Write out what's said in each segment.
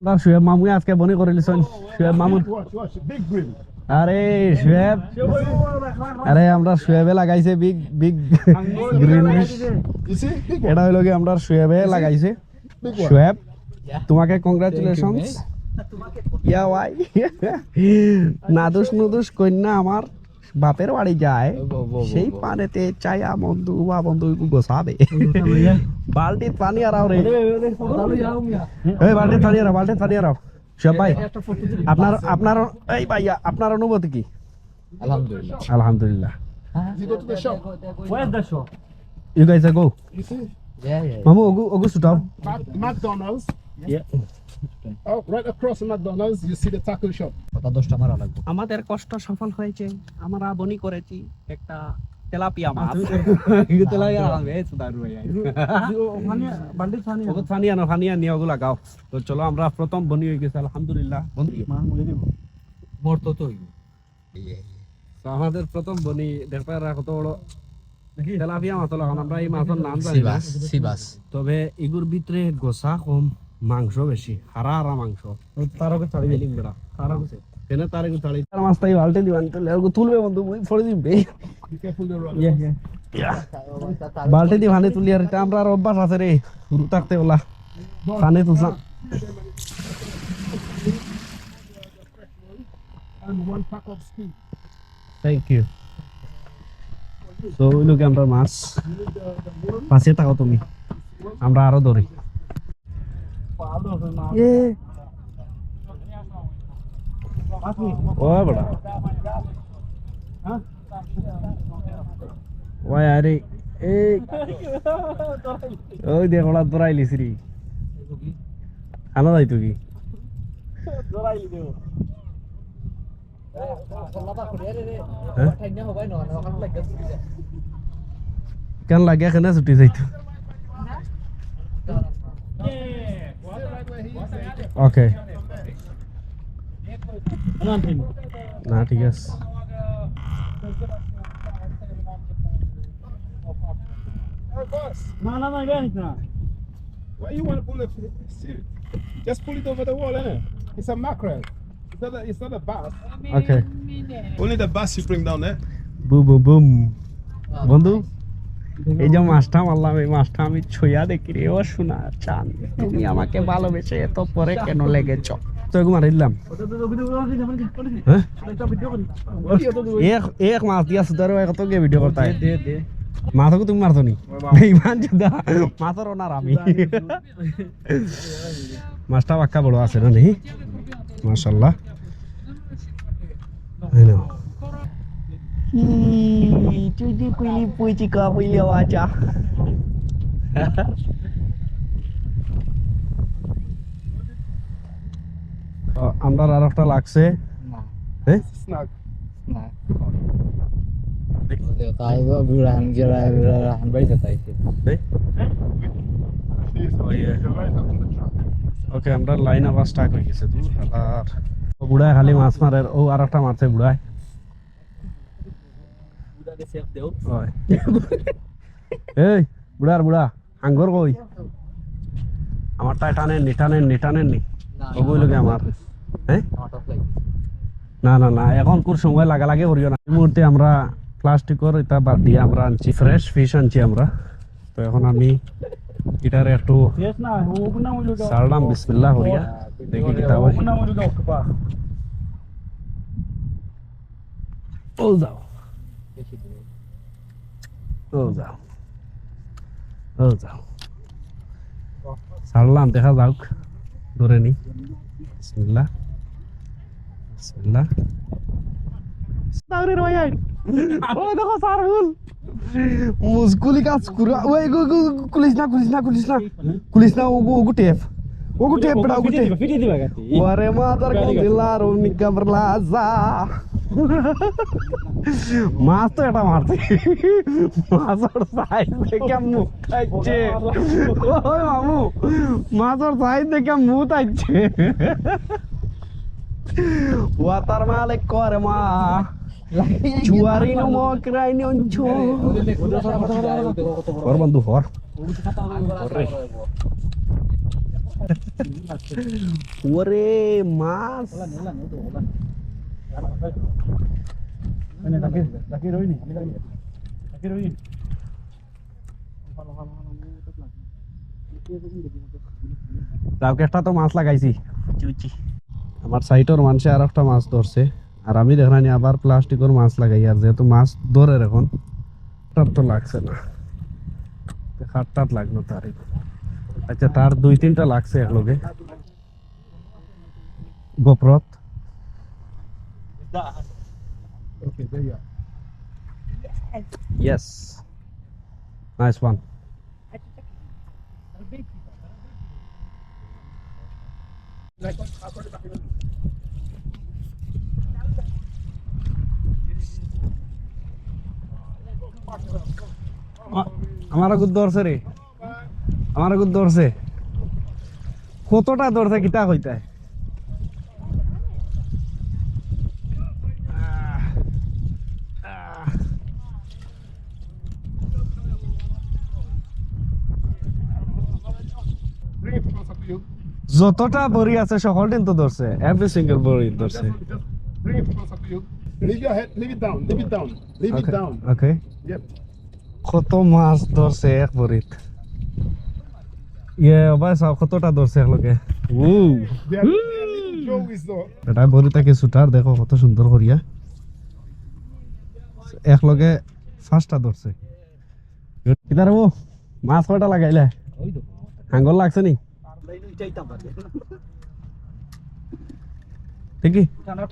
না শুয়েব মামু আজকে বনি করে লিছন শুয়েব মামু আরে শুয়েব আরে আমরা শুয়েবে লাগাইছে বিগ বিগ গ্রিন এটা হইলো কি আমরা শুয়েবে লাগাইছে শুয়েব তোমাকে কংগ্রাচুলেশনস ইয়া ওয়াই নাদুস নুদুস কন্যা আমার বাপের বাড়ি যায় সেই পানেতে চায়া বন্ধু বা বন্ধু গোসাবে বালতি পানি আরাও রে এই বালতি পানি আরাও সব ভাই আপনার এই ভাইয়া আপনার অনুভূতি কি আলহামদুলিল্লাহ You go to the shop. Where's the shop? you guys go You see? মামু ওগু সুটাও McDonald's. Yeah. Oh, right across from McDonald's, you see the taco shop. আমাদের কষ্ট সফল হয়েছে আমরা বনি করেছি একটা তেলাপিয়া মাছ ফানিয়া নিয়ে ওগুলা গাও তো চলো আমরা প্রথম বনি হয়ে গেছে আলহামদুলিল্লাহ তো আমাদের প্রথম বনি দেখতে কত বড় তেলাপিয়া মাছ হলো আমরা এই মাছের নাম জানি না তবে এগুর ভিতরে গোসা কম মাংস বেশি হারা মাংস তারকে ছাড়ি দিলিম বেড়া তারকে কেন তারকে ছাড়ি তার মাছটাই বালতি দিবান তো লেগো তুলবে বন্ধু মুই ফড়ে দিবে Be careful the rock. বালতি দি ভানে তুলি আর এটা আমরা আর অভ্যাস আছে রে শুরু থাকতে বলা ভানে তুললাম And one pack of squid. Thank you তো লোক আমরা মাছ পাশে থাকো তুমি আমরা আরো ধরি ও বড়া ওই আরে এই ওই দেখ ওলা দরাইলিস রে আনা যাই তুই কেন লাগে এখানে ছুটি যাইতো ওকে না ঠিক আছে Oh, boss. No, no. Why you want to pull it? See, just pull it over the wall, innit? It's a mackerel. It's not a bass. Okay Only the bass you bring down there. Broom বন্ধু এই যে মাছটা মারলাম এই মাছটা আমি ছুঁয়া দেখি রে ও শোনা চান তুমি আমাকে ভালোবেসে এত পরে কেন লেগেছ তো এগুলো মারি দিলাম হ্যাঁ এক মাছ দিয়া সুদারো কত গে ভিডিও করতে দে মাছকে তুমি মারতো নি ইমান জুদা মাছর ওনার আমি মাছটা বাক্কা বড় আছে না নেই মাশাআল্লাহ I know. Cuci pilih puji kau pilih wajah. আমরা আর একটা লাগছে হ্যাঁ Snag. ওকে আমরা লাইন আবার স্টার্ট হয়ে গেছে দূর আর বুড়ায় খালি মাছ মারের ও আর একটা মারছে বুড়ায় এই বুড়া আঙ্গর কই আমারটা টানেন নি ওগুলোকে আমার হ্যাঁ না এখন কোন সময় লাগে করিও না এই মুহূর্তে আমরা প্লাস্টিকের এটা বাদ দিয়ে আমরা আনছি ফ্রেশ ফিশ আনছি আমরা তো এখন আমি এটারে একটু সারলাম বিসমিল্লাহ করিয়া দেখি কিতা হয় ও যাও সারলাম দেখা যাক ধরে নি বিসমিল্লাহ দাউরে ভাই ও দেখো সারুল মুসকুলি কাজ কুরা ওই কুলিস না ওগু টেপ বড়া ওগু টেপ Fiti diba gati? ওরে মাদার কন্দিলার উনিকা ব্লাজা মাছ তো এটা মারছে মাছর সাইজ দেখে মুখ আইছে ওই মামু মাছর সাইজ দেখে মুখ আইছে ওয়াটার মালিক করে মা Juarin mau kirain onco. Hor bantu hor. ওরে মাছ Ini lagi roi ni. Lagi roi. একটা তো মাছ লাগাইছি আমার সাইটের মানুষে আর একটা মাছ ধরছে আর আমি দেখলাম আবার প্লাস্টিকের মাছ লাগাই আর যেহেতু মাছ ধরে এখন তার তো লাগছে না খাটটাত লাগলো তার আচ্ছা তার 2-3টা লাগছে একলগে গোপ্রত Okay, there you are. Yes. Nice one. আমার গুদ ধরছে রে আমার গুদ ধরছে কতটা ধরছে কিতা কইতায় Bring it closer to you. যতটা বড়ি আছে সকল দিন তো ধরছে এভরি সিঙ্গেল বড়ি ধরছে Just bring it closer to you. Leave your head, leave it down, leave it down, leave it down. Okay Yep. কত মাছ ধরছে এক বড়িত ভাই সব কতটা ধরছে একলগে They are little joeys though. এটা বড়িটাকে সুটার দেখো কত সুন্দর করিয়া একলগে ফার্স্টটা ধরছে কিদার ও মাছ কয়টা লাগাইলে হাঙ্গল লাগছে নি ঠিকই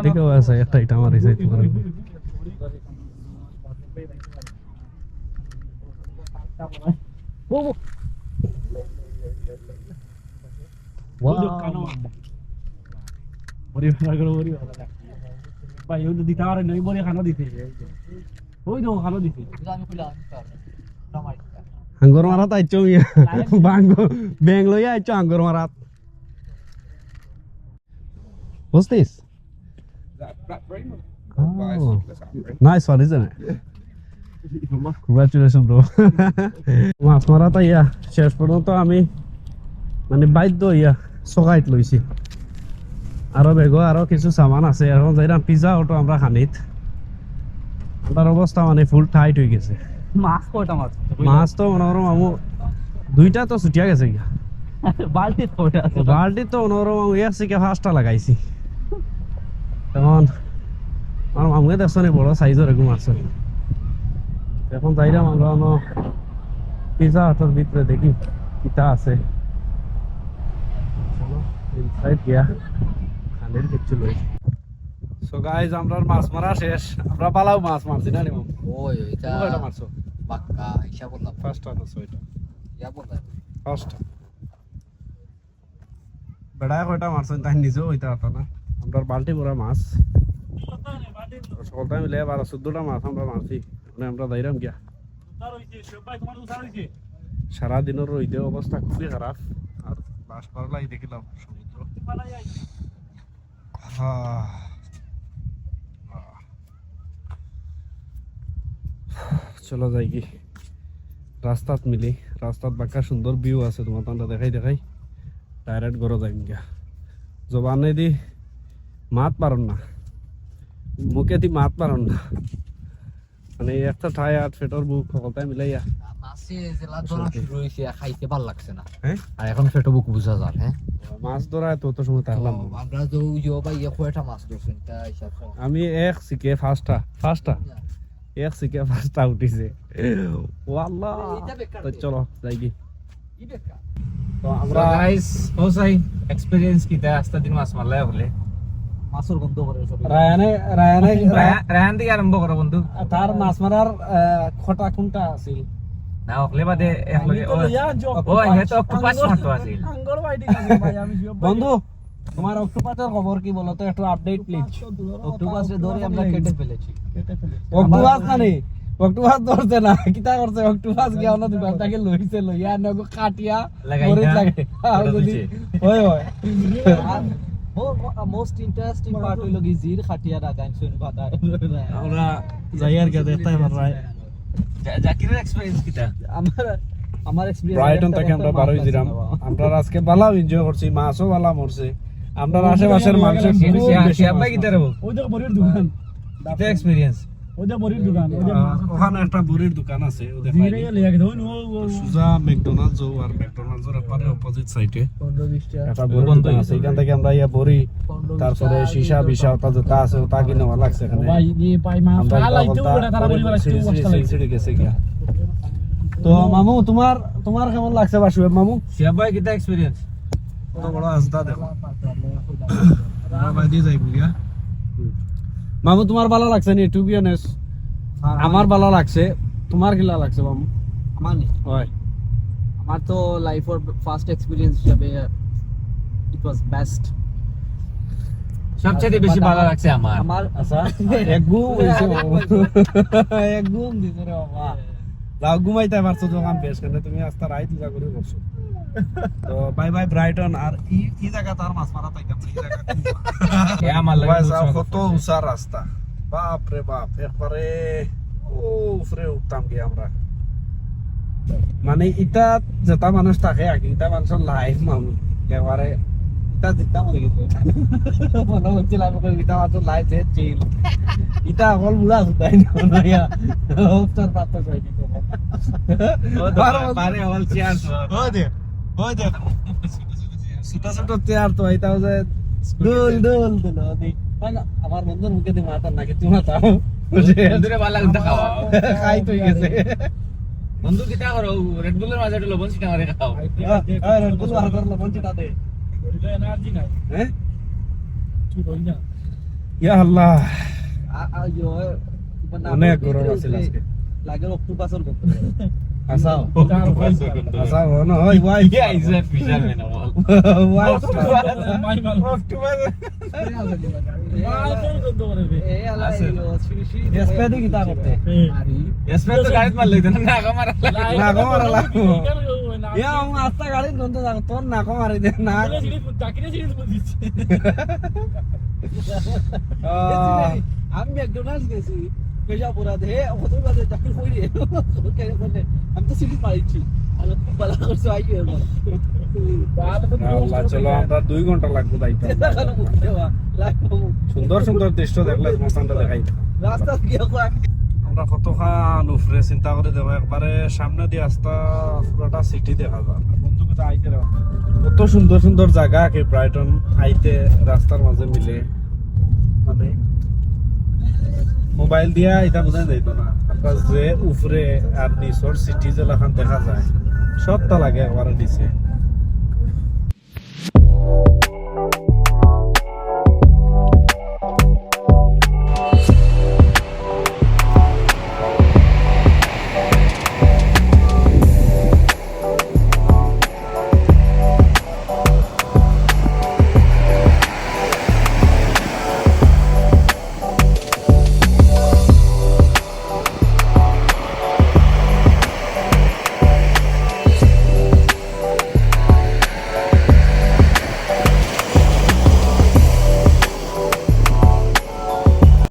ঠিক আছে একটা এটা মারিছে Bori bori bori. Pak, yo udah ditawar nih, bori khano dite. Oi do khano dite. হাঙ্গর মারাত আইছো ব্যাং লইয়া আইছো হাঙ্গর মারাত বুঝতিস Black Raymond. Oh, nice one, isn't it? Congratulations, bro. মাছ মারাটা ইয়া শেষ পর্যন্ত আমি মানে বাধ্য ইয়া সকাইত লইছি আরো বেগো আরো কিছু সামান আছে এখন যাইরাম পিজা অটো আমরা খানিত আমার অবস্থা মানে ফুল টাইট হয়ে গেছে Mas kota mas. মাছ তো মনোরম আমু দুইটা তো ছুটিয়া গেছে গিয়া Balti kota. বালতি তো মনোরম আমু এর থেকে 5টা লাগাইছি তখন আমার মামুকে দেখছো নি বড় সাইজের এরকম আছে এখন যাইরাম আমরা পিজা হটের ভিতরে দেখি কিটা আছে চলো ইনসাইড গিয়া খানের কিছু লই সো গাইস আমরা মাছ মারা শেষ আমরা পালাও মাছ মারছি না রে মামু ওই এটা কয়টা মারছো বাক্কা হিসাব বললাম ফার্স্টটা না ছয়টা ইয়া বললাম ফার্স্টটা বেড়া কয়টা মারছো তাই নিজেও হইতে পারতো না আমরা বালতি ভরা মাছ সকলটা মিলে 12-14টা মাছ আমরা মারছি মানে আমরা যাইরাম গিয়া সারাদিনের রইতে অবস্থা খুবই খারাপ আর লাস্ট পারলাই দেখিলাম সমুদ্র চলো যাই কি রাস্তাত মিলি রাস্তাত বাঁকা সুন্দর ভিউ আছে তোমার তান্ডা দেখাই ডাইরেক্ট ঘরে যাইম গিয়া জবানে দি মাত পারন না মুখে দি মাত পারন না মানে একটা ঠাই আর ফেটর বুক সকলটাই মিলাইয়া মাছে জেলা ধরা শুরু হইছে খাইতে ভাল লাগছে না হ্যাঁ আর এখন পেটো বুক বুঝা যায় হ্যাঁ মাছ ধরায় তো সময় থাকলাম না। আমরা তো ইয়ো ভাই কয়টা মাছ ধরছেন তা হিসাব আমি এক সিকে ফার্স্টটা এক সিকে ফার্স্টটা উঠিছে ওয়াল্লাহ তো চলো যাই কি তো আমরা Guys, হসাই এক্সপেরিয়েন্স কিটা আস্তা দিন মাছ মারলাই বলে মাছের গন্ধ করে সব রায়ানে রায়ান থেকে আরম্ভ করো বন্ধু তার মাছ মারার খটা কোনটা আছিল না ওকলে বাদে একলগে ও হে তো অক্টোপাস মারতো আছিল বন্ধু তোমার অক্টোপাসের খবর কি বলো তো একটু আপডেট প্লিজ অক্টোপাসে ধরে আমরা কেটে ফেলেছি অক্টোপাস মানে অক্টোপাস ধরছে না কিটা করছে অক্টোপাস গিয়া অন্য দোকানটাকে লইছে লইয়া নগো কাটিয়া লাগাই মরিচ না, লাগে আর যদি হয় মোস্ট ইন্টারেস্টিং পার্ট হইলো কি জির খাটিয়া রাগাইন শুন বাদা আমরা যাই আর কে দেখতে পাররাই জাকিরের এক্সপেরিয়েন্স কিটা আমার আমার এক্সপেরিয়েন্স ব্রাইটন থেকে আমরা বার হইছিলাম আমরা আজকে ভালো এনজয় করছি মাছও ভালো মরছে আমরা আশেপাশের মানুষের ওই দেখো বড়ির দোকান এটা এক্সপেরিয়েন্স ওই দেখো বড়ির দোকান ওই যে ওখানে একটা বড়ির দোকান আছে ও দেখাই জিরে লিয়া গেছে ওই নো সুজা ম্যাকডোনাল্ডস আর ম্যাকডোনাল্ডস এর পারে অপোজিট সাইডে 15-20 টাকা একটা বড় দোকান আছে এখান থেকে আমরা ইয়া বড়ি তারপরে সীসা বিশা ওটা যেটা আছে ওটা কিনে ভালো লাগছে এখানে ভাই এই পাই মা আমরা ফালাইতে ওটা তারা বলি বলা একটু কষ্ট লাগে সিঁড়ি গেছে গিয়া তো মামু তোমার কেমন লাগছে বাসু মামু শিয়া ভাই কিটা এক্সপেরিয়েন্স কত বড় রাস্তা দেখো দিয়ে যাইব গিয়া মামু তোমার ভালো লাগছে নি টু বি অনেস্ট আমার ভালো লাগছে তোমার কিলা লাগছে মামু আমার নি হয় আমার তো লাইফের ফার্স্ট এক্সপেরিয়েন্স হিসেবে ইট ওয়াজ বেস্ট সবচেয়ে বেশি ভালো লাগছে আমার আমার আচ্ছা এক গুম হইছে এক গুম দিছে রে বাবা লাউ ঘুমাইতে পারছো দোকান বেশ কেন তুমি আস্তা রাইত যা করে করছো তো বাই বাই ব্রাইটন আর ই জায়গা তার মাছ মারা তাইতাম এই জায়গা এ আমার লাগে যাও কত উঁচা রাস্তা বাপ রে বাপ একবারে উফরে উঠতাম কি আমরা মানে ইটা যেটা মানুষ থাকে আগে ইটা মানুষের লাইফ মানুষ একেবারে ইটা দিতাম হয়ে গেছে মনে হচ্ছিল আমি ইটা মানুষের লাইফ যে চিল ইটা অকল বুড়া সুতাই না অবস্থার পাত্র হয়নি পারে অল চেয়ার ওই দেখ ছোট ছোট চেয়ার তো এটা হচ্ছে দোল দোল দোল আমার বন্ধুর মুখে দিয়ে মাতার নাকি তুই মাতাও দূরে ভালো লাগতে খাওয়া খাই তো গেছে বন্ধু কিটা করো রেড বুলের মাঝে একটা লবণ সিটা মারে খাও রেডবুল আর করলো পঞ্চিটা দে ওটা এনার্জি নাই হ্যাঁ কি বল না ইয়া আল্লাহ আইও অনেক গরম আছে আজকে লাগে অক্টোপাসের মতো আসাও আসাও না ওই ওয়াই ইয়া ইজ এ ফিশার ম্যান ওয়াই মাই মাল মাল কোন কোন দোরে বে এ আলা শিশি এসপেডি কিটা করতে এসমে তো গাড়ি মার লইতে না আগা মারা না গো মারা লাগবো ইয়া আমি আস্তা গাড়ি নন্দ যাবো তোর না কো মারি দে না আমি ম্যাকডোনাল্ডস গেছি পেশাপুরা দে ওদের বাজে চাকরি করি ওকে বলে আমি তো সিটি পাইছি আর খুব ভালো করছে আইও আল্লাহ চলো আমরা 2 ঘন্টা লাগবে তাইতে দেখানো মুখে লাগবো সুন্দর সুন্দর দৃশ্য দেখলে মস্তানটা দেখাই রাস্তা গিয়ে আমরা কতখান উফরে চিন্তা করে দেবো একবারে সামনে দিয়ে আস্তা পুরোটা সিটি দেখা যায় বন্ধুকে তো আইতে কত সুন্দর সুন্দর জায়গা আগে ব্রাইটন আইতে রাস্তার মাঝে মিলে মানে মোবাইল দিয়া এটা বোঝা যাইতো না আমরা যে উফরে আর নিচর সিটি যেলাখান দেখা যায় সবটা লাগে একবারে দিছে